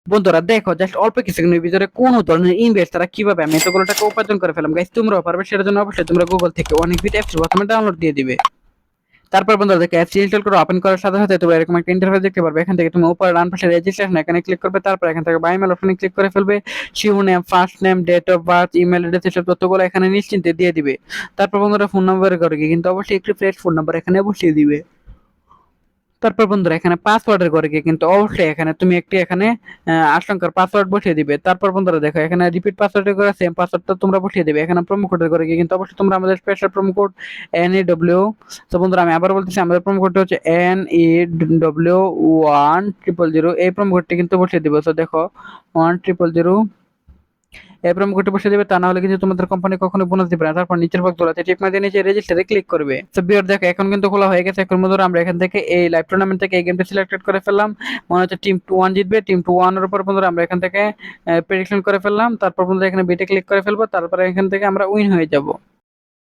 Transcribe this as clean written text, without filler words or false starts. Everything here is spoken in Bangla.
বন্ধুরা দেখো জাস্ট অল্প কিছুক্ষণের ভিতরে কোন ধরনের ইনভেস্ট তারা কিভাবে আমি এতগুলো টাকা উপার্জন করে ফেলাম গাইস, তোমরাও পারবে। সেটার জন্য অবশ্যই তোমরা গুগল থেকে অনেকবিট অ্যাপস প্রথমে ডাউনলোড দিয়ে দিবে। তারপর বন্ধুরা দেখো অ্যাপস ইনস্টল করে ওপেন করার সাথে সাথে তোমরা এরকম একটা ইন্টারফেস দেখতে পারবে। এখান থেকে তুমি উপরে ডান পাশে রেজিস্ট্রেশন এখানে ক্লিক করবে। তারপর এখান থেকে বাই মেল অপশনে ক্লিক করে ফেলবে। Surname, first name, date of birth, email address এসব তথ্যগুলো এখানে নিশ্চিন্তে দিয়ে দিবে। তারপর বন্ধুরা ফোন নাম্বার করে কিন্তু অবশ্যই একটি ফ্রেশ ফোন নাম্বার এখানে বসিয়ে দিবে। তারপর বন্ধুরা এখানে পাসওয়ার্ডের ঘরে গিয়ে কিন্তু অবশ্যই এখানে তুমি একটি এখানে আশঙ্কার পাসওয়ার্ড বসিয়ে দিবে। তারপর বন্ধুরা দেখো এখানে রিপিট পাসওয়ার্ডের ঘরে সেম পাসওয়ার্ডটা তোমরা বসিয়ে দিবে। এখানে প্রোমো কোডের ঘরে গিয়ে কিন্তু অবশ্যই তোমরা আমাদের স্পেশাল প্রোমো কোড NEW। তো বন্ধুরা আমি আবার বলতেছি, আমাদের প্রোমো কোডটা হচ্ছে NEW1000। এই প্রোমো কোডটি কিন্তু বসিয়ে দিবে। তো দেখো 1000 এই প্রোমো কোডটি বসিয়ে দিবে, তা না হলে কিন্তু তোমাদের কোম্পানি কখনো বোনাস দিবে না। তারপর নিচের বক্সগুলোতে টিক মার্ক দিয়ে নিচে রেজিস্টারে ক্লিক করবে। তো বিয়ার দেখো এখন কিন্তু খোলা হয়ে গেছে। এখন বন্ধুরা আমরা এখান থেকে এই লাইভ টুর্নামেন্ট থেকে এই গেমটা সিলেক্টেড করে ফেললাম। মনে হচ্ছে টিম 1 জিতবে। টিম 1 এর উপর বন্ধুরা আমরা এখান থেকে প্রেডিকশন করে ফেললাম। তারপর বন্ধুরা এখানে বিটে ক্লিক করে ফেলবো। তারপরে এখান থেকে আমরা উইন হয়ে যাব।